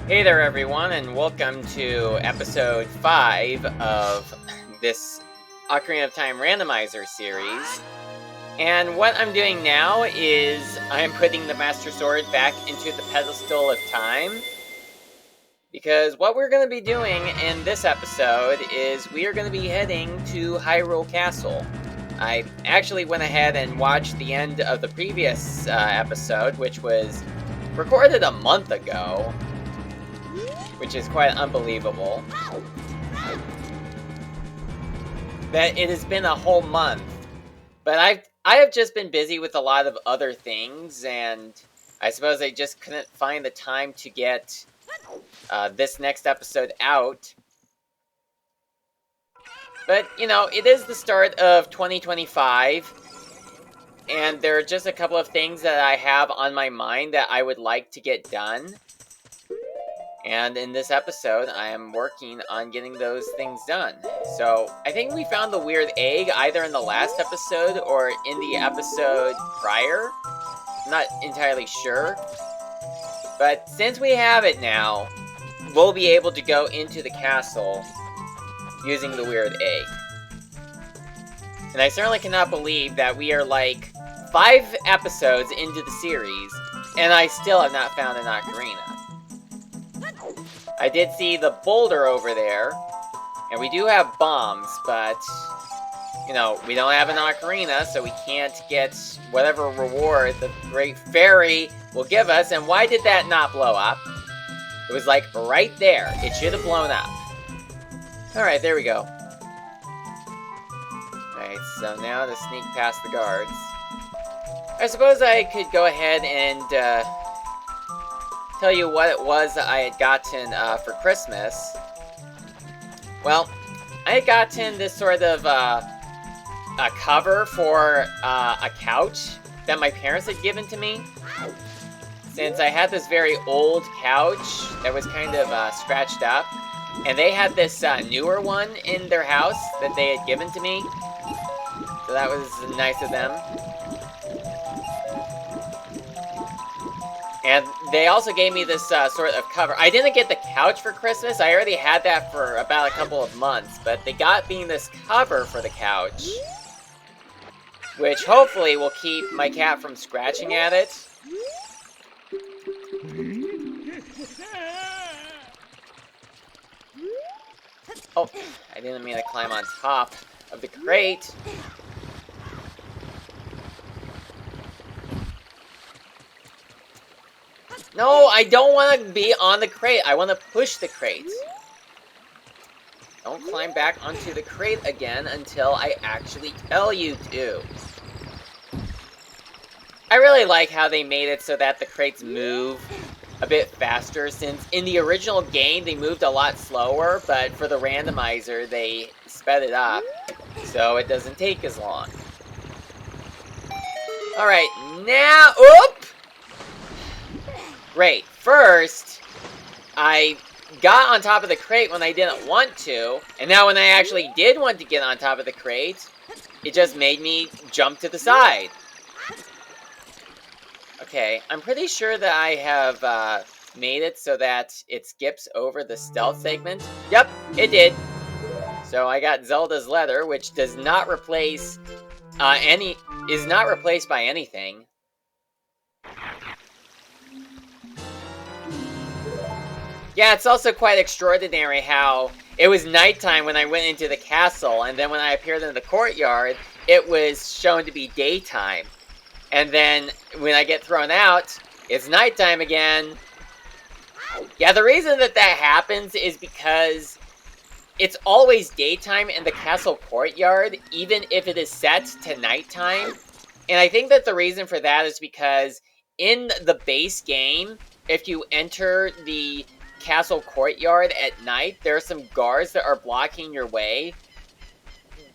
Hey there, everyone, and welcome to episode 5 of this Ocarina of Time Randomizer series. And what I'm doing now is I'm putting the Master Sword back into the pedestal of time. Because what we're going to be doing in this episode is we are going to be heading to Hyrule Castle. I actually went ahead and watched the end of the previous episode, which was recorded a month ago, which is quite unbelievable. That it has been a whole month. But I have just been busy with a lot of other things, and I suppose I just couldn't find the time to get this next episode out. But, you know, it is the start of 2025, and there are just a couple of things that I have on my mind that I would like to get done. And in this episode, I am working on getting those things done. So, I think we found the weird egg either in the last episode or in the episode prior. I'm not entirely sure. But since we have it now, we'll be able to go into the castle using the weird egg. And I certainly cannot believe that we are like 5 episodes into the series, and I still have not found an ocarina. I did see the boulder over there, and we do have bombs, but, you know, we don't have an ocarina, so we can't get whatever reward the Great Fairy will give us. And why did that not blow up? It was like right there. It should have blown up. Alright, there we go. Alright, so now to sneak past the guards. I suppose I could go ahead and tell you what it was that I had gotten for Christmas. Well, I had gotten this sort of a cover for a couch that my parents had given to me. Since I had this very old couch that was kind of scratched up. And they had this newer one in their house that they had given to me. So that was nice of them. And they also gave me this sort of cover. I didn't get the couch for Christmas. I already had that for about a couple of months. But they got me this cover for the couch, which hopefully will keep my cat from scratching at it. Oh, I didn't mean to climb on top of the crate. No, I don't want to be on the crate. I want to push the crate. Don't climb back onto the crate again until I actually tell you to. I really like how they made it so that the crates move a bit faster, since in the original game they moved a lot slower, but for the randomizer they sped it up so it doesn't take as long. Alright, now, oop! Great. First, I got on top of the crate when I didn't want to, and now when I actually did want to get on top of the crate, it just made me jump to the side. Okay, I'm pretty sure that I have made it so that it skips over the stealth segment. Yep, it did. So I got Zelda's letter, which does not replace is not replaced by anything. Yeah, it's also quite extraordinary how it was nighttime when I went into the castle, and then when I appeared in the courtyard, it was shown to be daytime. And then, when I get thrown out, it's nighttime again. Yeah, the reason that that happens is because it's always daytime in the castle courtyard, even if it is set to nighttime. And I think that the reason for that is because in the base game, if you enter the castle courtyard at night, there are some guards that are blocking your way.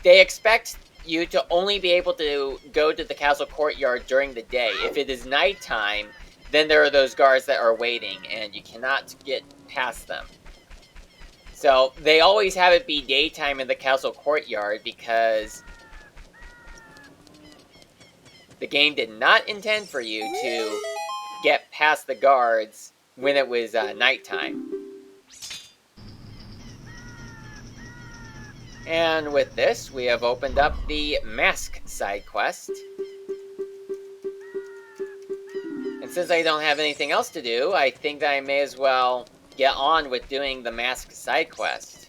They expect you to only be able to go to the castle courtyard during the day. If it is nighttime, then there are those guards that are waiting, and you cannot get past them. So they always have it be daytime in the castle courtyard because the game did not intend for you to get past the guards when it was nighttime. And with this, we have opened up the mask side quest. And since I don't have anything else to do, I think that I may as well get on with doing the mask side quest.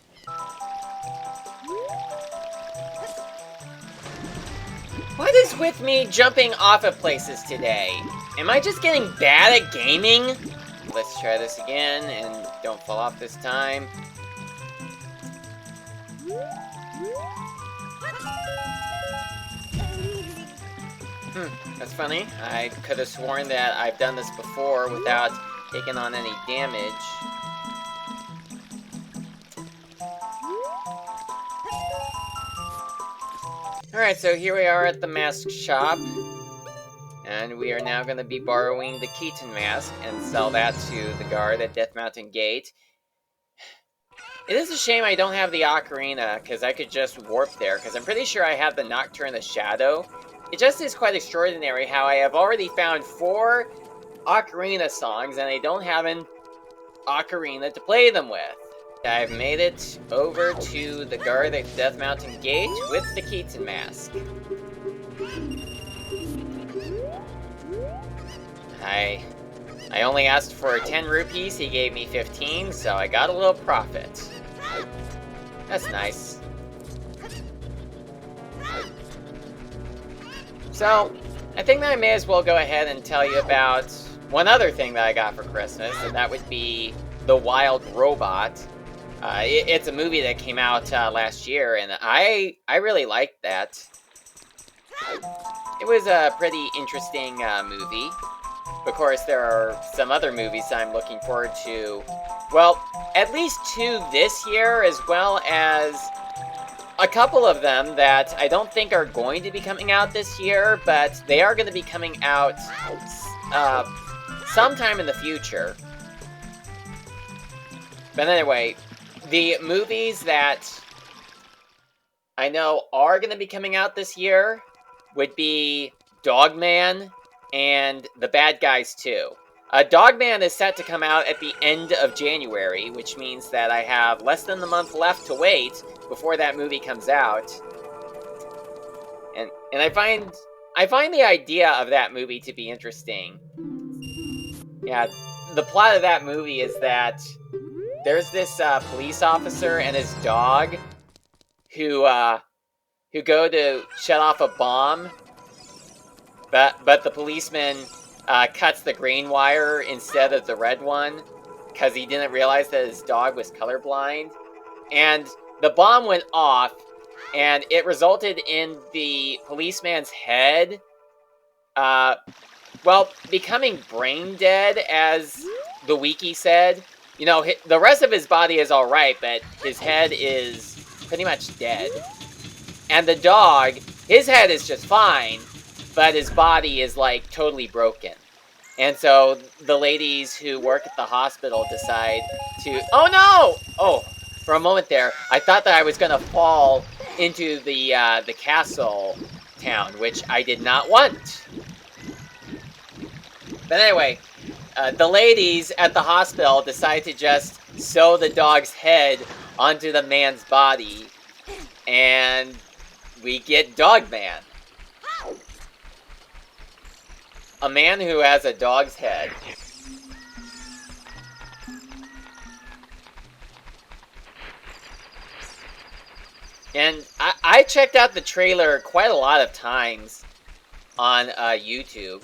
What is with me jumping off of places today? Am I just getting bad at gaming? Let's try this again, and don't fall off this time. That's funny. I could have sworn that I've done this before without taking on any damage. Alright, so here we are at the mask shop. And we are now going to be borrowing the Keaton mask and sell that to the guard at Death Mountain Gate. It is a shame I don't have the Ocarina, because I could just warp there, because I'm pretty sure I have the Nocturne of Shadow. It just is quite extraordinary how I have already found 4 Ocarina songs, and I don't have an Ocarina to play them with. I've made it over to the guard at Death Mountain Gate with the Keaton mask. I only asked for 10 rupees, he gave me 15, so I got a little profit. That's nice. So, I think that I may as well go ahead and tell you about one other thing that I got for Christmas, and that would be The Wild Robot. It's a movie that came out last year, and I really liked that. It was a pretty interesting movie. Of course, there are some other movies I'm looking forward to. Well, at least 2 this year, as well as a couple of them that I don't think are going to be coming out this year, but they are going to be coming out sometime in the future. But anyway, the movies that I know are going to be coming out this year would be Dogman and The Bad Guys 2. Dogman is set to come out at the end of January, which means that I have less than a month left to wait before that movie comes out. And I find the idea of that movie to be interesting. Yeah, the plot of that movie is that there's this police officer and his dog who go to shut off a bomb, but the policeman cuts the green wire instead of the red one because he didn't realize that his dog was colorblind. And the bomb went off, and it resulted in the policeman's head, becoming brain dead, as the wiki said. You know, the rest of his body is alright, but his head is pretty much dead. And the dog, his head is just fine, but his body is, like, totally broken. And so the ladies who work at the hospital decide to... Oh, no! Oh, for a moment there, I thought that I was going to fall into the castle town, which I did not want. But anyway, the ladies at the hospital decide to just sew the dog's head onto the man's body, and we get Dogman. A man who has a dog's head. And I checked out the trailer quite a lot of times on YouTube.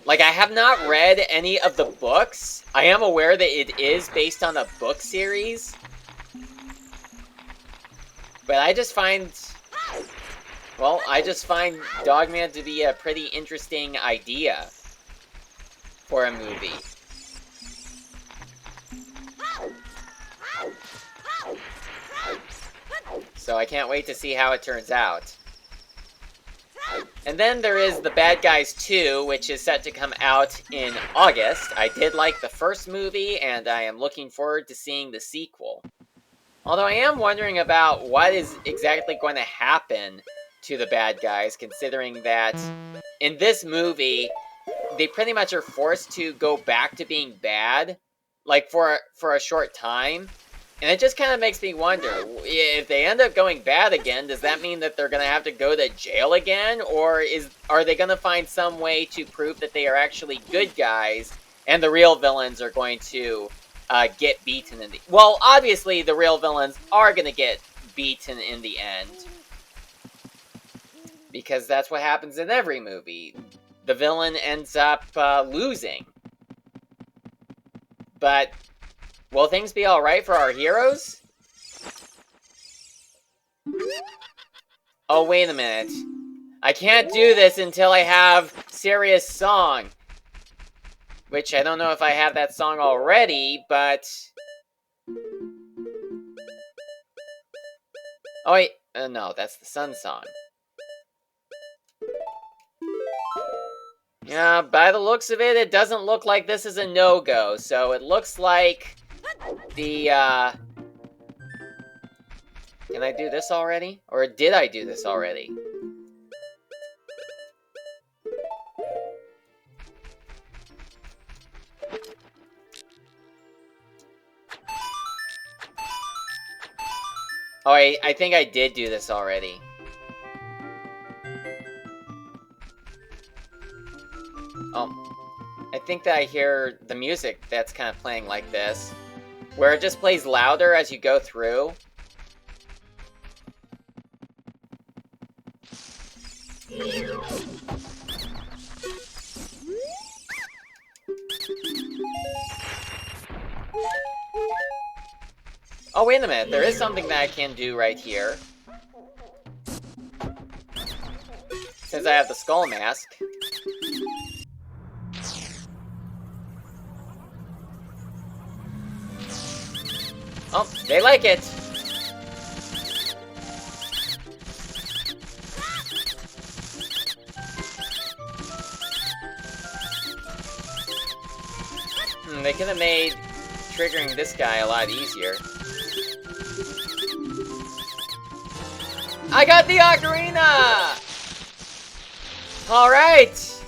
Like, I have not read any of the books. I am aware that it is based on a book series. But I just find Dogman to be a pretty interesting idea for a movie. So I can't wait to see how it turns out. And then there is The Bad Guys 2, which is set to come out in August. I did like the first movie, and I am looking forward to seeing the sequel. Although I am wondering about what is exactly going to happen to the bad guys, considering that in this movie, they pretty much are forced to go back to being bad, like for a short time. And it just kind of makes me wonder, if they end up going bad again, does that mean that they're going to have to go to jail again? Or are they going to find some way to prove that they are actually good guys, and the real villains are going to get beaten in the... Well, obviously, the real villains are going to get beaten in the end. Because that's what happens in every movie. The villain ends up losing. But... will things be alright for our heroes? Oh, wait a minute. I can't do this until I have Siria's song. Which, I don't know if I have that song already, but... oh, wait. No, that's the Sun song. Yeah, by the looks of it, it doesn't look like this is a no-go. So it looks like... the, can I do this already? Or did I do this already? Oh, I think I did do this already. Oh, I think that I hear the music that's kind of playing like this, where it just plays louder as you go through. Oh, wait a minute. There is something that I can do right here. Since I have the skull mask. Oh, they like it! They could have made triggering this guy a lot easier. I got the Ocarina! Alright!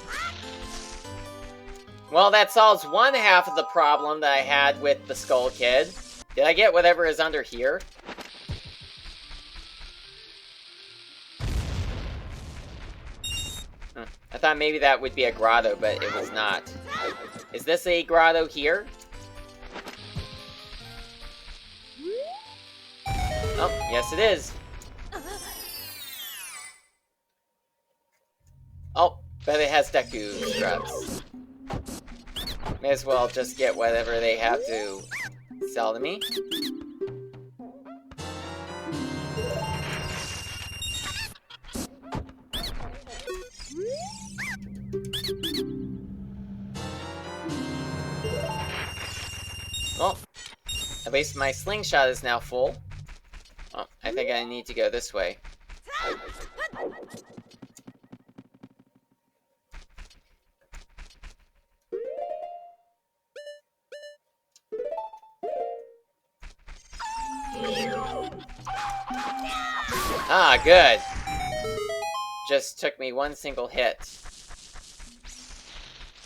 Well, that solves one half of the problem that I had with the Skull Kid. Did I get whatever is under here? I thought maybe that would be a grotto, but it was not. Is this a grotto here? Oh, yes it is. Oh, but it has Deku scrubs. May as well just get whatever they have to sell to me. Well, at least my slingshot is now full. Oh, I think I need to go this way. Ah, good. Just took me one single hit.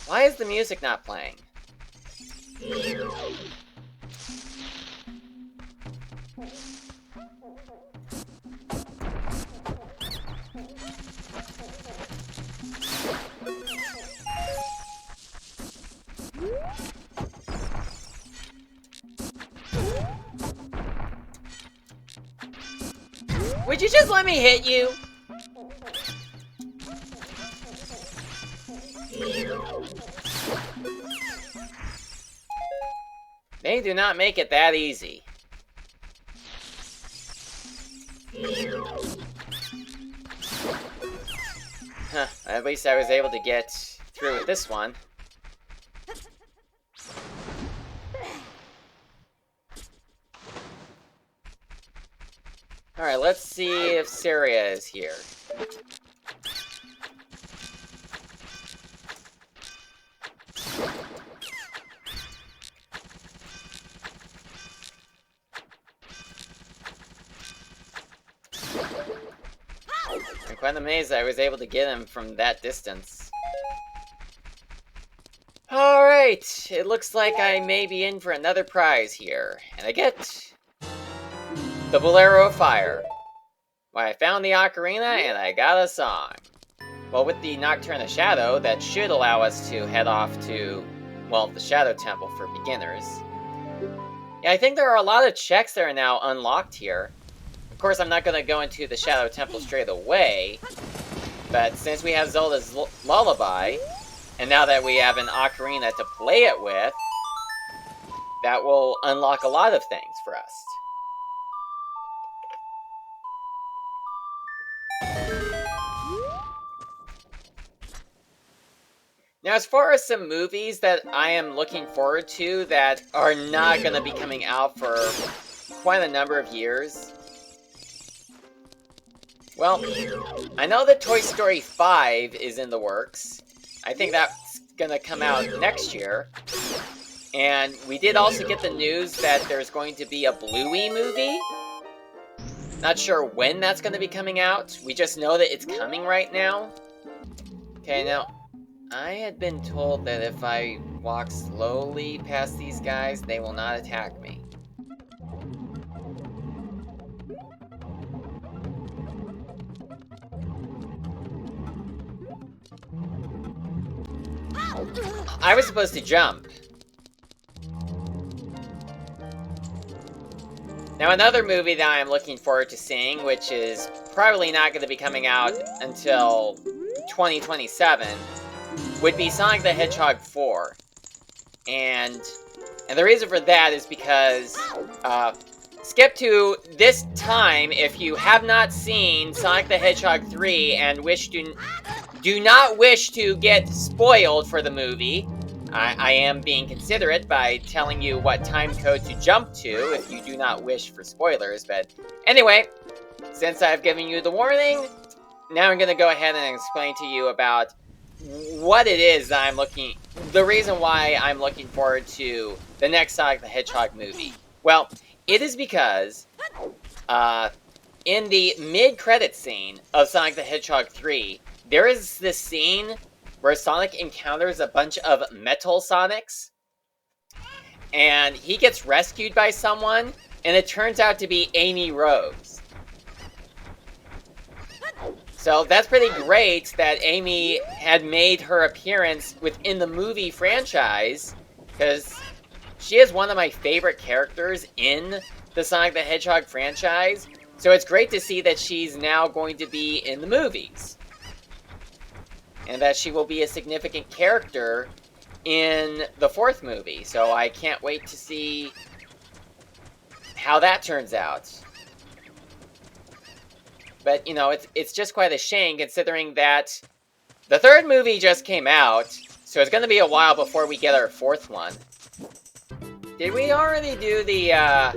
Why is the music not playing? Would you just let me hit you? They do not make it that easy. Huh, at least I was able to get through with this one. Alright, let's see if Saria is here. I'm quite amazed I was able to get him from that distance. Alright, it looks like I may be in for another prize here. And I get the Bolero of Fire. Well, I found the Ocarina and I got a song. Well, with the Nocturne of Shadow, that should allow us to head off to, well, the Shadow Temple for beginners. Yeah, I think there are a lot of checks that are now unlocked here. Of course, I'm not going to go into the Shadow Temple straight away, but since we have Zelda's Lullaby, and now that we have an Ocarina to play it with, that will unlock a lot of things for us. Now, as far as some movies that I am looking forward to that are not going to be coming out for quite a number of years, well, I know that Toy Story 5 is in the works. I think that's going to come out next year. And we did also get the news that there's going to be a Bluey movie. Not sure when that's going to be coming out. We just know that it's coming right now. Okay, now, I had been told that if I walk slowly past these guys, they will not attack me. I was supposed to jump. Now, another movie that I'm looking forward to seeing, which is probably not going to be coming out until 2027, would be Sonic the Hedgehog 4. And the reason for that is because, skip to this time if you have not seen Sonic the Hedgehog 3 and do not wish to get spoiled for the movie. I am being considerate by telling you what time code to jump to if you do not wish for spoilers, but anyway, since I've given you the warning, now I'm going to go ahead and explain to you about what it is that the reason why I'm looking forward to the next Sonic the Hedgehog movie. Well, it is because, in the mid-credit scene of Sonic the Hedgehog 3, there is this scene where Sonic encounters a bunch of Metal Sonics, and he gets rescued by someone, and it turns out to be Amy Rose. So that's pretty great that Amy had made her appearance within the movie franchise, because she is one of my favorite characters in the Sonic the Hedgehog franchise, so it's great to see that she's now going to be in the movies. And that she will be a significant character in the fourth movie. So I can't wait to see how that turns out. But, you know, it's just quite a shame considering that the third movie just came out. So it's going to be a while before we get our fourth one. Did we already do the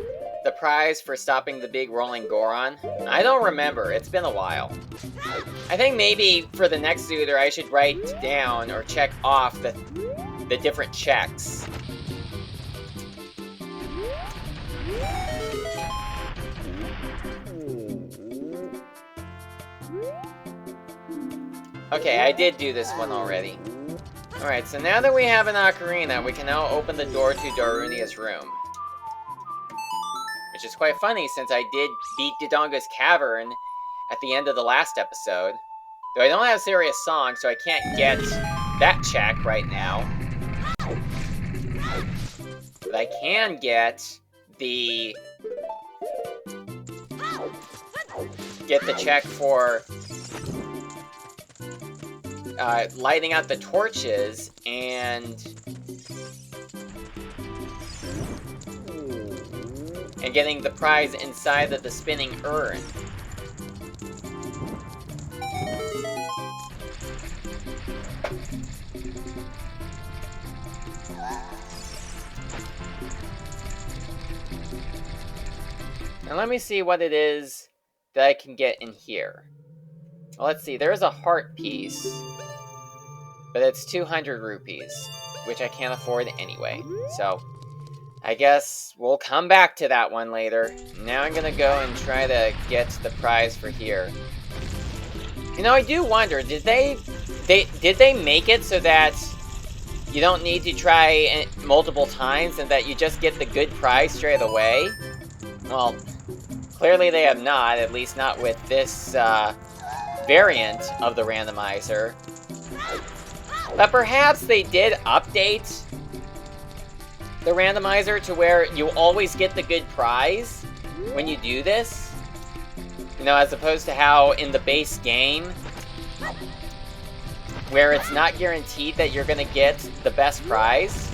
prize for stopping the big rolling Goron? I don't remember. It's been a while. I think maybe for the next Zooter, I should write down or check off the different checks. Okay, I did do this one already. Alright, so now that we have an Ocarina, we can now open the door to Darunia's room. Which is quite funny since I did beat Dodongo's Cavern at the end of the last episode. Though I don't have Serious Song, so I can't get that check right now. But I can get the check for lighting out the torches and getting the prize inside of the spinning urn. Now let me see what it is that I can get in here. Well, let's see, there's a heart piece, but it's 200 rupees, which I can't afford anyway, so I guess we'll come back to that one later. Now I'm gonna go and try to get the prize for here. You know, I do wonder, did they make it so that you don't need to try it multiple times and that you just get the good prize straight away? Well, clearly they have not, at least not with this variant of the randomizer. But perhaps they did update the randomizer to where you always get the good prize when you do this. You know, as opposed to how in the base game, where it's not guaranteed that you're gonna get the best prize.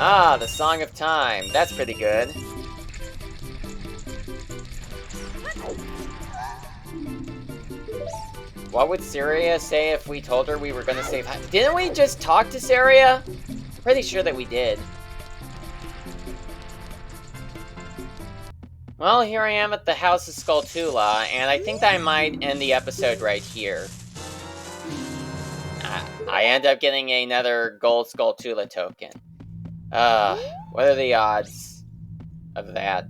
Ah, the Song of Time. That's pretty good. What would Saria say if we told her we were gonna save... Didn't we just talk to Saria? Pretty sure that we did. Well, here I am at the House of Skulltula, and I think that I might end the episode right here. I end up getting another gold Skulltula token. What are the odds of that?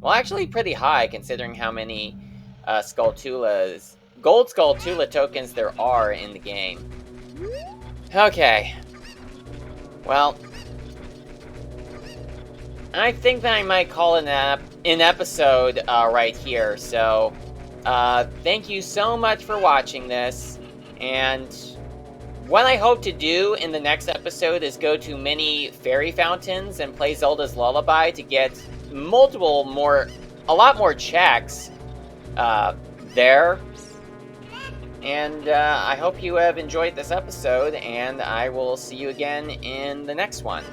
Well, actually pretty high, considering how many gold Skulltula tokens there are in the game. Okay. Well, I think that I might call it an episode right here. So, thank you so much for watching this. And what I hope to do in the next episode is go to many fairy fountains and play Zelda's Lullaby to get a lot more checks there. And I hope you have enjoyed this episode, and I will see you again in the next one.